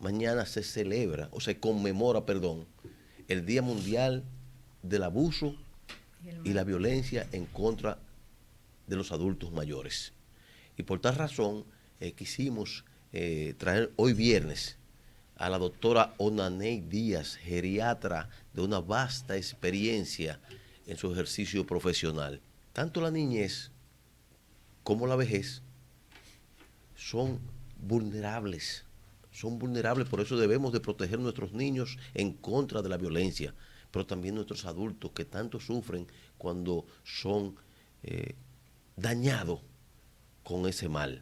mañana se celebra, o se conmemora, perdón, el Día Mundial del Abuso y la Violencia en contra de los adultos mayores. Y por tal razón quisimos traer hoy viernes a la doctora Onaney Díaz, geriatra de una vasta experiencia en su ejercicio profesional. Tanto la niñez como la vejez son vulnerables, por eso debemos de proteger a nuestros niños en contra de la violencia, pero también nuestros adultos que tanto sufren cuando son dañados con ese mal.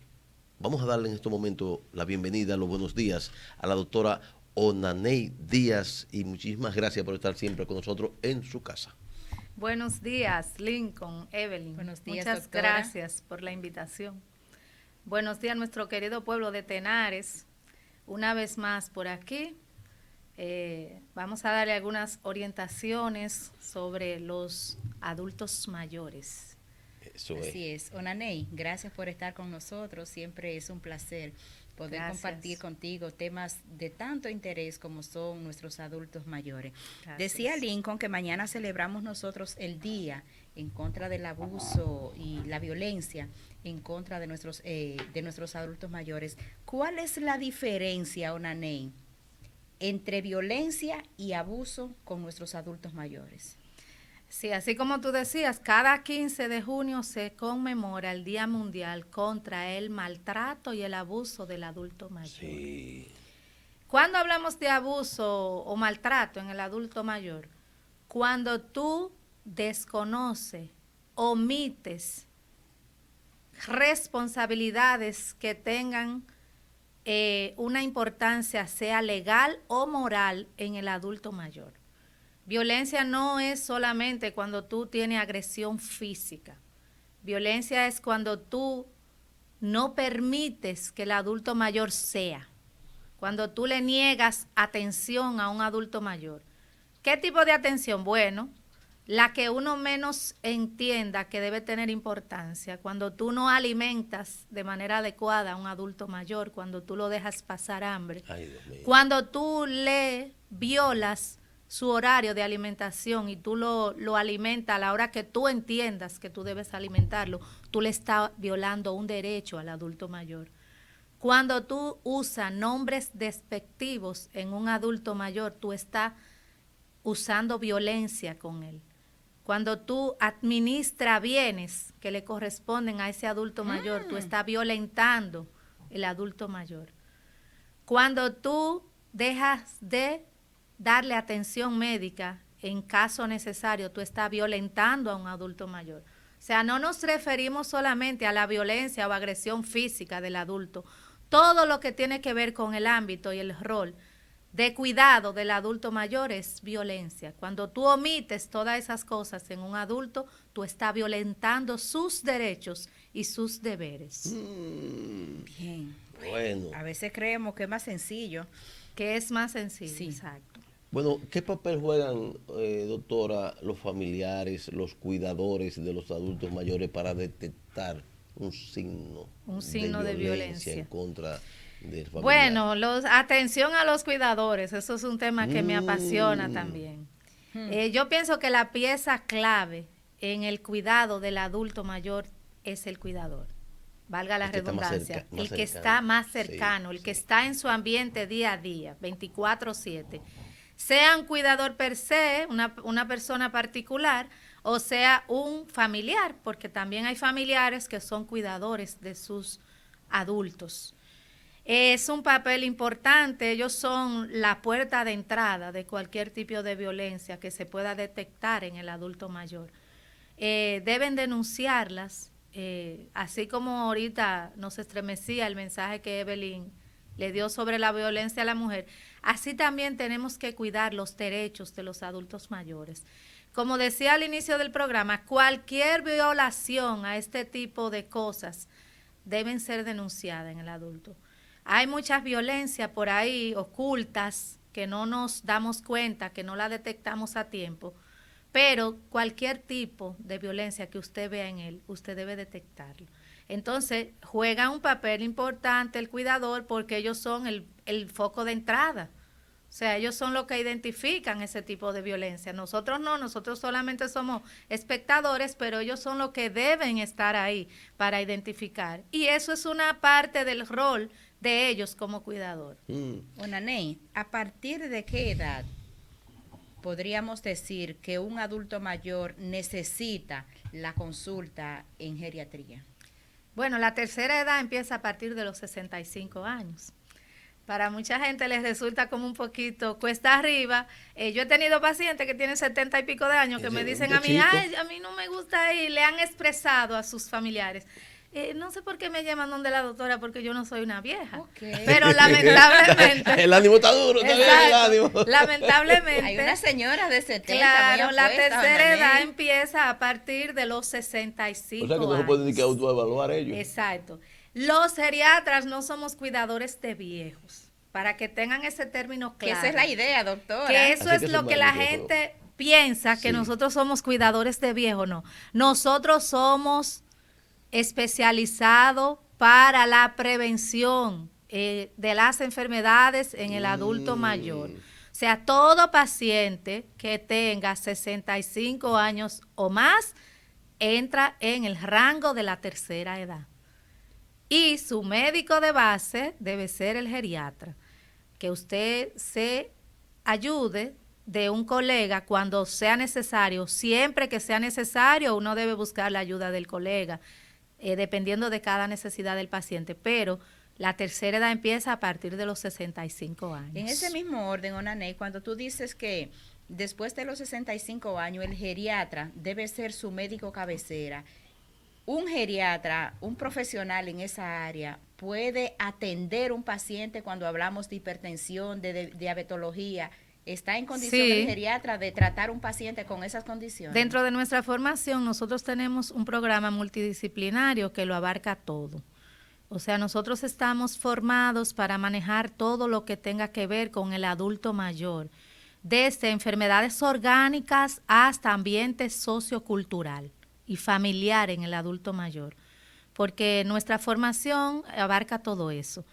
Vamos a darle en este momento la bienvenida, los buenos días a la doctora Onaney Díaz y muchísimas gracias por estar siempre con nosotros en su casa. Buenos días, Lincoln, Evelyn. Buenos días, muchas doctora. gracias por la invitación. Buenos días, nuestro querido pueblo de Tenares. Una vez más por aquí. Vamos a darle algunas orientaciones sobre los adultos mayores. Eso Así es. Onaney, gracias por estar con nosotros. Siempre es un placer poder compartir contigo temas de tanto interés como son nuestros adultos mayores. Gracias. Decía Lincoln que mañana celebramos nosotros el día en contra del abuso y la violencia en contra de nuestros adultos mayores. ¿Cuál es la diferencia, Onaney, entre violencia y abuso con nuestros adultos mayores? Sí, así como tú decías, cada 15 de junio se conmemora el Día Mundial contra el maltrato y el abuso del adulto mayor. Sí. Cuando hablamos de abuso o maltrato en el adulto mayor, cuando tú desconoces, omites responsabilidades que tengan una importancia, sea legal o moral, en el adulto mayor. Violencia no es solamente cuando tú tienes agresión física. Violencia es cuando tú no permites que el adulto mayor sea. Cuando tú le niegas atención a un adulto mayor. ¿Qué tipo de atención? Bueno, la que uno menos entienda que debe tener importancia. Cuando tú no alimentas de manera adecuada a un adulto mayor, cuando tú lo dejas pasar hambre. Ay, Dios mío. Cuando tú le violas su horario de alimentación y tú lo alimentas a la hora que tú entiendas que tú debes alimentarlo, tú le estás violando un derecho al adulto mayor. Cuando tú usas nombres despectivos en un adulto mayor, tú estás usando violencia con él. Cuando tú administras bienes que le corresponden a ese adulto mayor, tú estás violentando el adulto mayor. Cuando tú dejas de darle atención médica en caso necesario, tú estás violentando a un adulto mayor. O sea, no nos referimos solamente a la violencia o agresión física del adulto. Todo lo que tiene que ver con el ámbito y el rol de cuidado del adulto mayor es violencia. Cuando tú omites todas esas cosas en un adulto, tú estás violentando sus derechos y sus deberes. Bien. Bueno. A veces creemos que es más sencillo. Que es más sencillo, sí. Exacto. Bueno, ¿qué papel juegan, doctora, los familiares, los cuidadores de los adultos mayores para detectar un signo de violencia en contra del familiar? Bueno, atención a los cuidadores, eso es un tema que me apasiona también. Yo pienso que la pieza clave en el cuidado del adulto mayor es el cuidador. Valga la redundancia, el que está más cercano, el que está en su ambiente día a día, 24/7. Sea un cuidador per se, una persona particular, o sea un familiar, porque también hay familiares que son cuidadores de sus adultos. Es un papel importante, ellos son la puerta de entrada de cualquier tipo de violencia que se pueda detectar en el adulto mayor. Deben denunciarlas, así como ahorita nos estremecía el mensaje que Evelyn le dio sobre la violencia a la mujer, así también tenemos que cuidar los derechos de los adultos mayores. Como decía al inicio del programa, cualquier violación a este tipo de cosas deben ser denunciadas en el adulto. Hay muchas violencias por ahí ocultas que no nos damos cuenta, que no las detectamos a tiempo, pero cualquier tipo de violencia que usted vea en él, usted debe detectarlo. Entonces, juega un papel importante el cuidador porque ellos son el foco de entrada. O sea, ellos son los que identifican ese tipo de violencia. Nosotros no, nosotros solamente somos espectadores, pero ellos son los que deben estar ahí para identificar. Y eso es una parte del rol de ellos como cuidador. Onaney, ¿a partir de qué edad podríamos decir que un adulto mayor necesita la consulta en geriatría? Bueno, la tercera edad empieza a partir de los 65 años. Para mucha gente les resulta como un poquito cuesta arriba. Yo he tenido pacientes que tienen 70 y pico de años que me dicen a mí, ay, a mí no me gusta ir. Le han expresado a sus familiares. No sé por qué me llaman donde la doctora, porque yo no soy una vieja. Okay. Pero lamentablemente... el ánimo está duro, está bien el ánimo. Lamentablemente... Hay una señora de 70. Claro, la tercera edad empieza a partir de los 65 años. O sea que no se pueden ni que autoevaluar ellos. Exacto. Los geriatras no somos cuidadores de viejos, para que tengan ese término claro. Que esa es la idea, doctora. Que eso es lo que la gente piensa, que nosotros somos cuidadores de viejos, no. Nosotros somos especializados para la prevención de las enfermedades en el adulto mayor. O sea, todo paciente que tenga 65 años o más entra en el rango de la tercera edad. Y su médico de base debe ser el geriatra. Que usted se ayude de un colega cuando sea necesario. Siempre que sea necesario, uno debe buscar la ayuda del colega, dependiendo de cada necesidad del paciente. Pero la tercera edad empieza a partir de los 65 años. En ese mismo orden, Onaney, cuando tú dices que después de los 65 años el geriatra debe ser su médico cabecera, un geriatra, un profesional en esa área, puede atender un paciente cuando hablamos de hipertensión, de diabetología. ¿Está en condición el geriatra de tratar un paciente con esas condiciones? Dentro de nuestra formación, nosotros tenemos un programa multidisciplinario que lo abarca todo. O sea, nosotros estamos formados para manejar todo lo que tenga que ver con el adulto mayor, desde enfermedades orgánicas hasta ambiente sociocultural y familiar en el adulto mayor, porque nuestra formación abarca todo eso.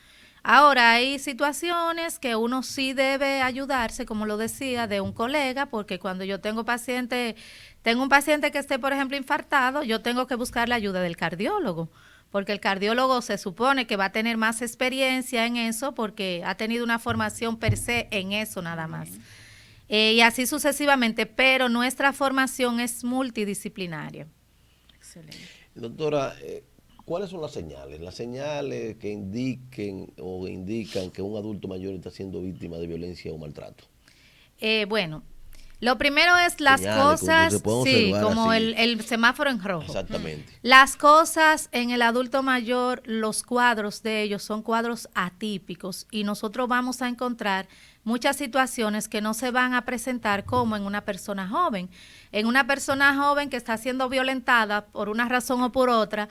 Ahora, hay situaciones que uno sí debe ayudarse, como lo decía, de un colega, porque cuando yo tengo un paciente que esté, por ejemplo, infartado, yo tengo que buscar la ayuda del cardiólogo, porque el cardiólogo se supone que va a tener más experiencia en eso, porque ha tenido una formación per se en eso nada más. Y así sucesivamente, pero nuestra formación es multidisciplinaria. Excelente. Doctora, ¿cuáles son las señales? Las señales que indican que un adulto mayor está siendo víctima de violencia o maltrato. Bueno, lo primero es las cosas, como el semáforo en rojo. Exactamente. Las cosas en el adulto mayor, los cuadros de ellos son cuadros atípicos y nosotros vamos a encontrar muchas situaciones que no se van a presentar como en una persona joven. En una persona joven que está siendo violentada por una razón o por otra,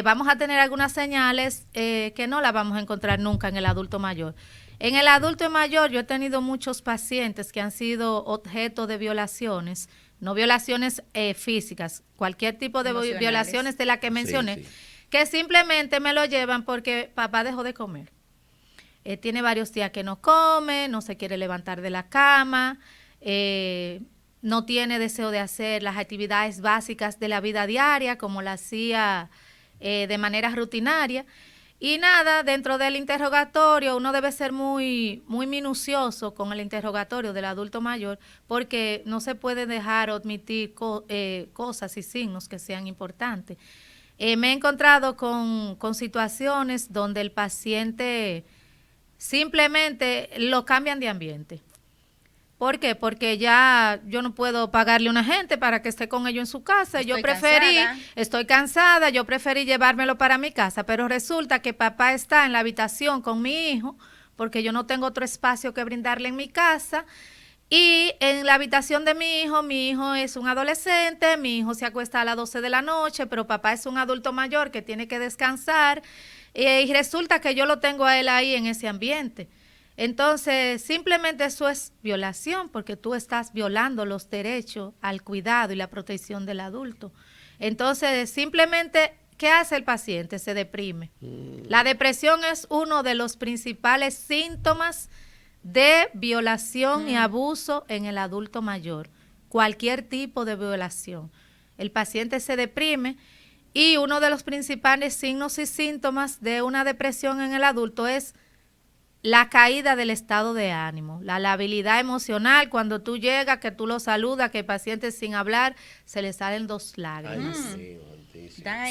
vamos a tener algunas señales que no las vamos a encontrar nunca en el adulto mayor. En el adulto mayor yo he tenido muchos pacientes que han sido objeto de violaciones, no violaciones físicas, cualquier tipo de violaciones de la que mencioné, que simplemente me lo llevan porque papá dejó de comer. Tiene varios días que no come, no se quiere levantar de la cama, no tiene deseo de hacer las actividades básicas de la vida diaria como la hacía de manera rutinaria. Y nada, dentro del interrogatorio uno debe ser muy minucioso con el interrogatorio del adulto mayor porque no se puede dejar omitir cosas y signos que sean importantes. Me he encontrado con situaciones donde el paciente simplemente lo cambian de ambiente. ¿Por qué? Porque ya yo no puedo pagarle a una gente para que esté con ellos en su casa. Estoy cansada, yo preferí llevármelo para mi casa, pero resulta que papá está en la habitación con mi hijo, porque yo no tengo otro espacio que brindarle en mi casa, y en la habitación de mi hijo es un adolescente, mi hijo se acuesta a las 12 de la noche, pero papá es un adulto mayor que tiene que descansar, y resulta que yo lo tengo a él ahí en ese ambiente. Entonces, simplemente eso es violación, porque tú estás violando los derechos al cuidado y la protección del adulto. Entonces, simplemente, ¿qué hace el paciente? Se deprime. La depresión es uno de los principales síntomas de violación y abuso en el adulto mayor. Cualquier tipo de violación. El paciente se deprime y uno de los principales signos y síntomas de una depresión en el adulto es la caída del estado de ánimo, la labilidad emocional, cuando tú llegas, que tú lo saludas, que el paciente sin hablar, se le salen 2 lágrimas.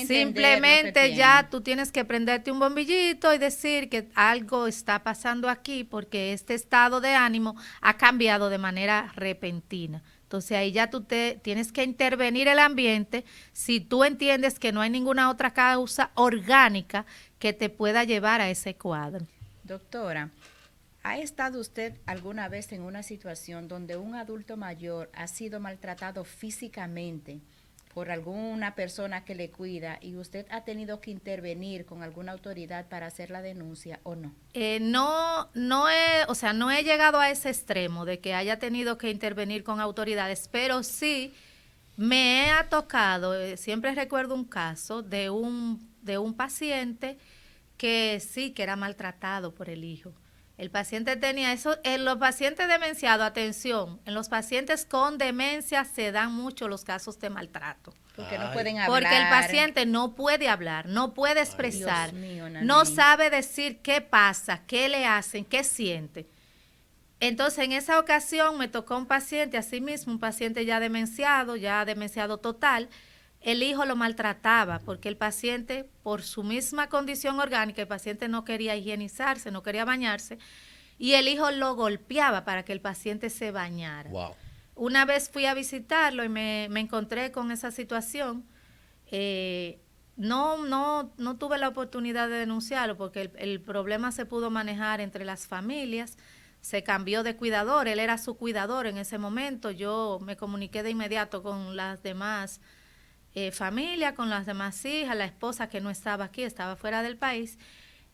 Simplemente ya tú tienes que prenderte un bombillito y decir que algo está pasando aquí porque este estado de ánimo ha cambiado de manera repentina. Entonces ahí ya tú tienes que intervenir el ambiente si tú entiendes que no hay ninguna otra causa orgánica que te pueda llevar a ese cuadro. Doctora, ¿ha estado usted alguna vez en una situación donde un adulto mayor ha sido maltratado físicamente por alguna persona que le cuida y usted ha tenido que intervenir con alguna autoridad para hacer la denuncia o no? No he llegado a ese extremo de que haya tenido que intervenir con autoridades, pero sí me ha tocado, siempre recuerdo un caso de un paciente que sí, que era maltratado por el hijo. El paciente tenía eso. En los pacientes demenciados, atención, en los pacientes con demencia se dan mucho los casos de maltrato. Porque no pueden hablar. Porque el paciente no puede hablar, no puede expresar, no sabe decir qué pasa, qué le hacen, qué siente. Entonces, en esa ocasión me tocó un paciente, así mismo, un paciente ya demenciado total. El hijo lo maltrataba porque el paciente, por su misma condición orgánica, el paciente no quería higienizarse, no quería bañarse, y el hijo lo golpeaba para que el paciente se bañara. Wow. Una vez fui a visitarlo y me encontré con esa situación. No tuve la oportunidad de denunciarlo porque el problema se pudo manejar entre las familias. Se cambió de cuidador, él era su cuidador en ese momento. Yo me comuniqué de inmediato con las demás familia, con las demás hijas, la esposa que no estaba aquí, estaba fuera del país,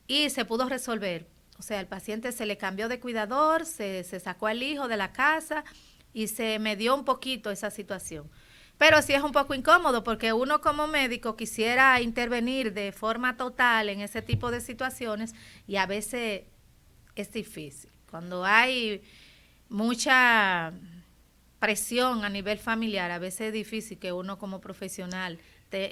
y se pudo resolver. O sea, el paciente se le cambió de cuidador, se sacó al hijo de la casa y se medió un poquito esa situación. Pero sí es un poco incómodo porque uno como médico quisiera intervenir de forma total en ese tipo de situaciones y a veces es difícil. Cuando hay mucha presión a nivel familiar, a veces es difícil que uno como profesional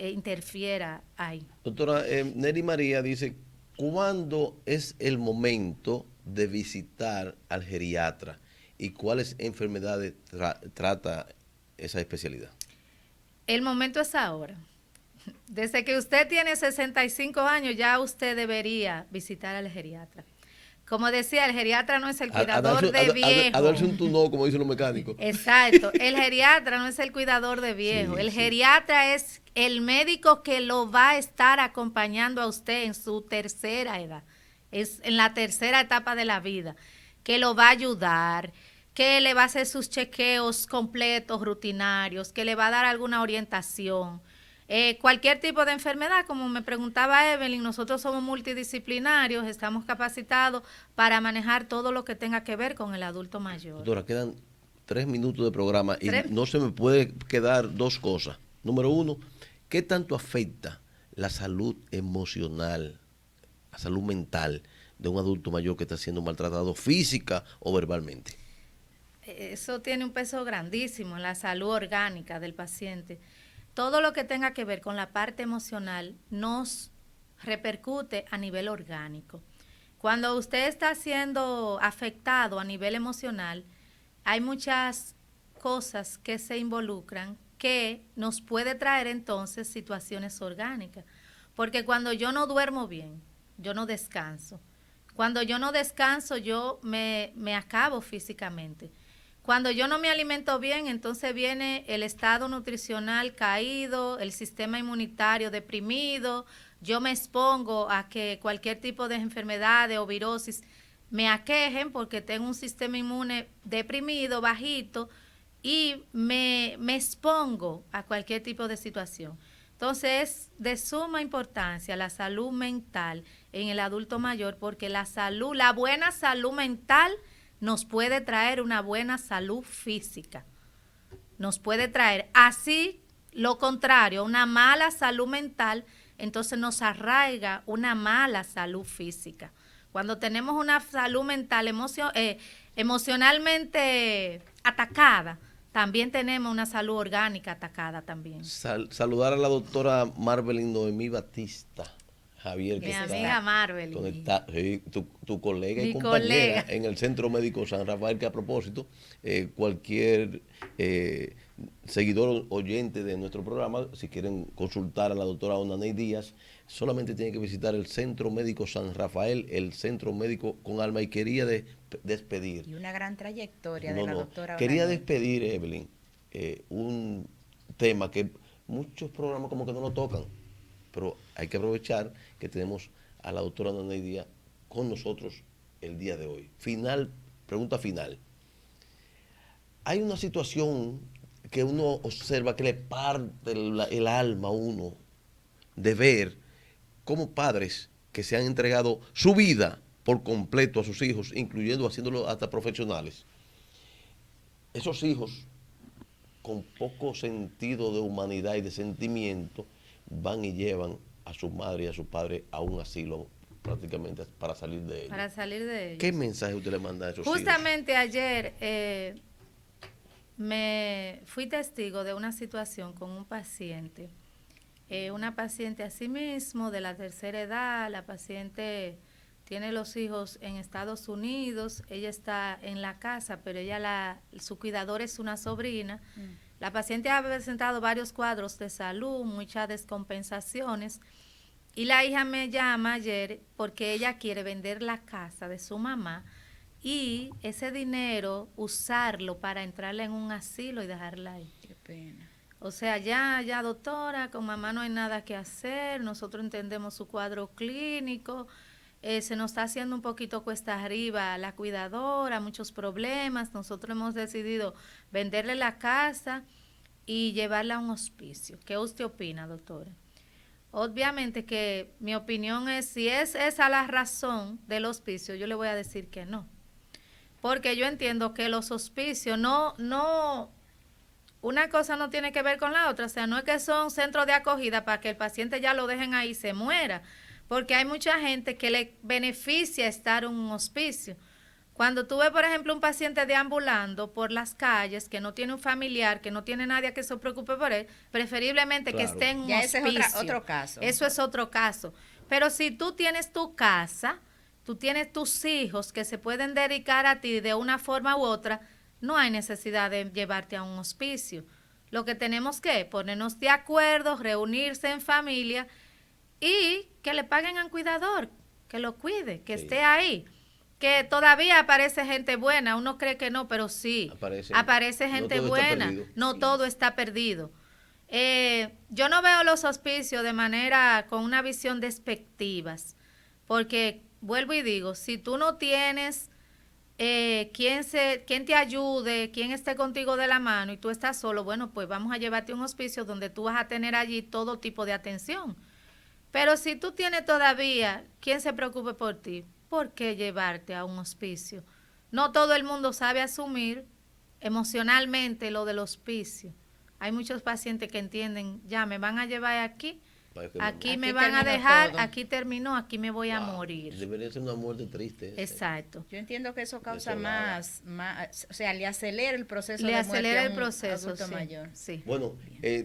interfiera ahí. Doctora, Neri María dice, ¿cuándo es el momento de visitar al geriatra y cuáles enfermedades trata esa especialidad? El momento es ahora. Desde que usted tiene 65 años ya usted debería visitar al geriatra. Como decía, el geriatra no es el cuidador de viejos. A darse un tunó, como dicen los mecánicos. Exacto. El geriatra no es el cuidador de viejos. Sí, el geriatra es el médico que lo va a estar acompañando a usted en su tercera edad. Es en la tercera etapa de la vida. Que lo va a ayudar, que le va a hacer sus chequeos completos, rutinarios, que le va a dar alguna orientación. Cualquier tipo de enfermedad, como me preguntaba Evelyn, nosotros somos multidisciplinarios, estamos capacitados para manejar todo lo que tenga que ver con el adulto mayor. Doctora, quedan 3 minutos de programa y no se me puede quedar 2 cosas. Número 1, ¿qué tanto afecta la salud emocional, la salud mental de un adulto mayor que está siendo maltratado física o verbalmente? Eso tiene un peso grandísimo en la salud orgánica del paciente. Todo lo que tenga que ver con la parte emocional nos repercute a nivel orgánico. Cuando usted está siendo afectado a nivel emocional, hay muchas cosas que se involucran que nos puede traer entonces situaciones orgánicas. Porque cuando yo no duermo bien, yo no descanso. Cuando yo no descanso, yo me acabo físicamente. Cuando yo no me alimento bien, entonces viene el estado nutricional caído, el sistema inmunitario deprimido, yo me expongo a que cualquier tipo de enfermedades o virosis me aquejen porque tengo un sistema inmune deprimido, bajito, y me expongo a cualquier tipo de situación. Entonces es de suma importancia la salud mental en el adulto mayor, porque la buena salud mental nos puede traer una buena salud física. Nos puede traer así lo contrario, una mala salud mental, entonces nos arraiga una mala salud física. Cuando tenemos una salud mental emocionalmente atacada, también tenemos una salud orgánica atacada también. Saludar a la doctora Marvelyn Noemí Batista. Javier, mi amiga Marvelyn. Sí, tu colega y compañera en el Centro Médico San Rafael, que a propósito, cualquier seguidor oyente de nuestro programa, si quieren consultar a la doctora Onaney Díaz, solamente tienen que visitar el Centro Médico San Rafael, el Centro Médico con alma, y quería despedir. Y una gran trayectoria de la doctora Onaney. Quería despedir, Evelyn, un tema que muchos programas como que no lo tocan, pero hay que aprovechar que tenemos a la doctora Onaney Díaz con nosotros el día de hoy. Pregunta final. Hay una situación que uno observa que le parte el alma a uno de ver cómo padres que se han entregado su vida por completo a sus hijos, incluyendo haciéndolo hasta profesionales. Esos hijos, con poco sentido de humanidad y de sentimiento, van y llevan a su madre y a su padre a un asilo prácticamente para salir de ellos. Para salir de ellos. ¿Qué mensaje usted le manda a esos Justamente hijos? Ayer me fui testigo de una situación con un paciente. Una paciente asimismo de la tercera edad. La paciente tiene los hijos en Estados Unidos, ella está en la casa, pero su cuidador es una sobrina. La paciente ha presentado varios cuadros de salud, muchas descompensaciones, y la hija me llama ayer porque ella quiere vender la casa de su mamá y ese dinero usarlo para entrarla en un asilo y dejarla ahí. Qué pena. O sea, ya doctora, con mamá no hay nada que hacer, nosotros entendemos su cuadro clínico, se nos está haciendo un poquito cuesta arriba la cuidadora, muchos problemas, nosotros hemos decidido venderle la casa y llevarla a un hospicio. ¿Qué usted opina, doctora? Obviamente que mi opinión es, si es esa la razón del hospicio, yo le voy a decir que no. Porque yo entiendo que los hospicios una cosa no tiene que ver con la otra, o sea, no es que son centros de acogida para que el paciente ya lo dejen ahí y se muera, porque hay mucha gente que le beneficia estar en un hospicio. Cuando tú ves, por ejemplo, un paciente deambulando por las calles, que no tiene un familiar, que no tiene nadie que se preocupe por él, preferiblemente que esté en un hospicio. Ese es otro caso. Eso es otro caso. Pero si tú tienes tu casa, tú tienes tus hijos que se pueden dedicar a ti de una forma u otra, no hay necesidad de llevarte a un hospicio. Lo que tenemos que ponernos de acuerdo, reunirse en familia y que le paguen al cuidador, que lo cuide, que esté ahí. Que todavía aparece gente buena, uno cree que no, pero sí, aparece gente buena, no todo está perdido. Yo no veo los hospicios de manera, con una visión despectivas, porque vuelvo y digo, si tú no tienes quien te ayude, quien esté contigo de la mano y tú estás solo, bueno, pues vamos a llevarte a un hospicio donde tú vas a tener allí todo tipo de atención. Pero si tú tienes todavía quien se preocupe por ti, ¿por qué llevarte a un hospicio? No todo el mundo sabe asumir emocionalmente lo del hospicio. Hay muchos pacientes que entienden, ya me van a llevar aquí me van a dejar, todo. Aquí terminó, aquí me voy a morir. Debería ser una muerte triste. Exacto. Yo entiendo que eso causa más, o sea, le acelera el proceso de muerte a un adulto sí, mayor. Sí. Bueno,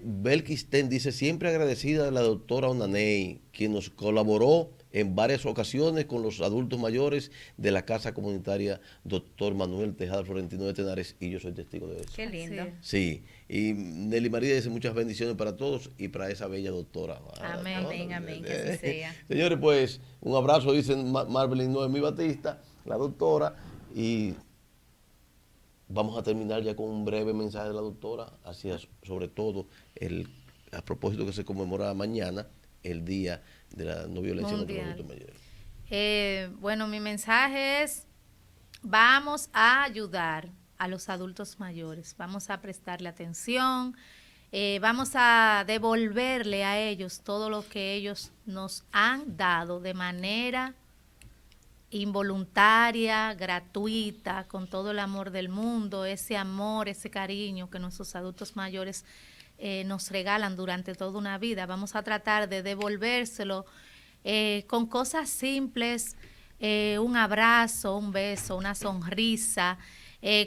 Belkisten dice, siempre agradecida de la doctora Onaney, quien nos colaboró en varias ocasiones con los adultos mayores de la Casa Comunitaria Dr. Manuel Tejada Florentino de Tenares, y yo soy testigo de eso. Qué lindo. Sí, y Nelly María dice muchas bendiciones para todos y para esa bella doctora. Amén, amén, que así sea. Señores, pues, un abrazo, dicen Marvelyn Noemí Batista, la doctora, y vamos a terminar ya con un breve mensaje de la doctora, hacia sobre todo a propósito que se conmemora mañana el Día de la No Violencia contra los Adultos Mayores. Bueno, mi mensaje es, vamos a ayudar a los adultos mayores, vamos a prestarle atención, Vamos a devolverle a ellos todo lo que ellos nos han dado de manera involuntaria, gratuita, con todo el amor del mundo, ese amor, ese cariño que nuestros adultos mayores nos regalan durante toda una vida. Vamos a tratar de devolvérselo con cosas simples, un abrazo, un beso, una sonrisa.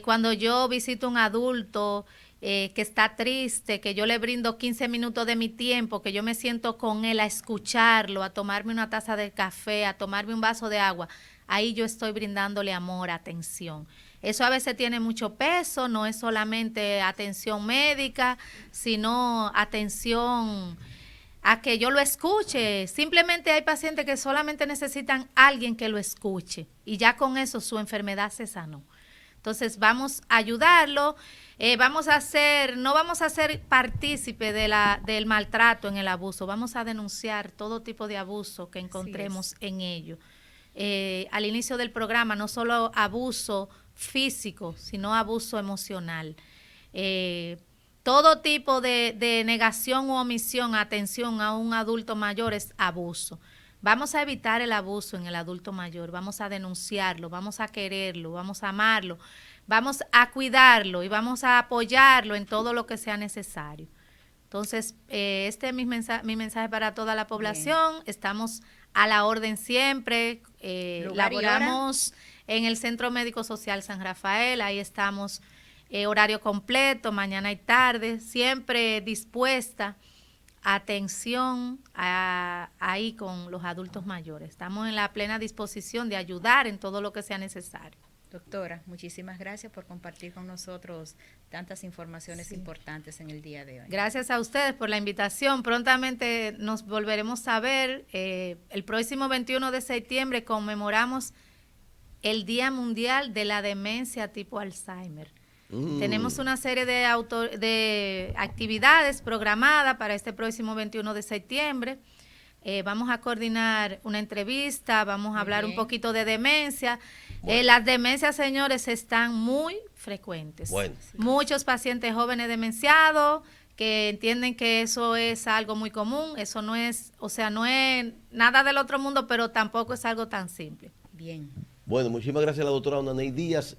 Cuando yo visito a un adulto que está triste, que yo le brindo 15 minutos de mi tiempo, que yo me siento con él a escucharlo, a tomarme una taza de café, a tomarme un vaso de agua, ahí yo estoy brindándole amor, atención. Eso a veces tiene mucho peso, no es solamente atención médica, sino atención a que yo lo escuche. Simplemente hay pacientes que solamente necesitan alguien que lo escuche y ya con eso su enfermedad se sanó. Entonces vamos a ayudarlo, no vamos a ser partícipe del maltrato en el abuso, vamos a denunciar todo tipo de abuso que encontremos en ello. Al inicio del programa, no solo abuso físico, sino abuso emocional. Todo tipo de negación u omisión, atención a un adulto mayor es abuso. Vamos a evitar el abuso en el adulto mayor, vamos a denunciarlo, vamos a quererlo, vamos a amarlo, vamos a cuidarlo y vamos a apoyarlo en todo lo que sea necesario. Entonces, este es mi mensaje para toda la población. Bien. Estamos a la orden siempre. Laboramos en el Centro Médico Social San Rafael, ahí estamos horario completo, mañana y tarde, siempre dispuesta. Atención ahí con los adultos mayores. Estamos en la plena disposición de ayudar en todo lo que sea necesario. Doctora, muchísimas gracias por compartir con nosotros tantas informaciones importantes en el día de hoy. Gracias a ustedes por la invitación. Prontamente nos volveremos a ver. El próximo 21 de septiembre conmemoramos el Día Mundial de la Demencia tipo Alzheimer. Tenemos una serie de actividades programadas para este próximo 21 de septiembre. Vamos a coordinar una entrevista, vamos a hablar un poquito de demencia. Bueno. Las demencias, señores, están muy frecuentes. Bueno. Muchos pacientes jóvenes demenciados que entienden que eso es algo muy común. Eso no es, no es nada del otro mundo, pero tampoco es algo tan simple. Bien. Bueno, muchísimas gracias a la doctora Onaney Díaz.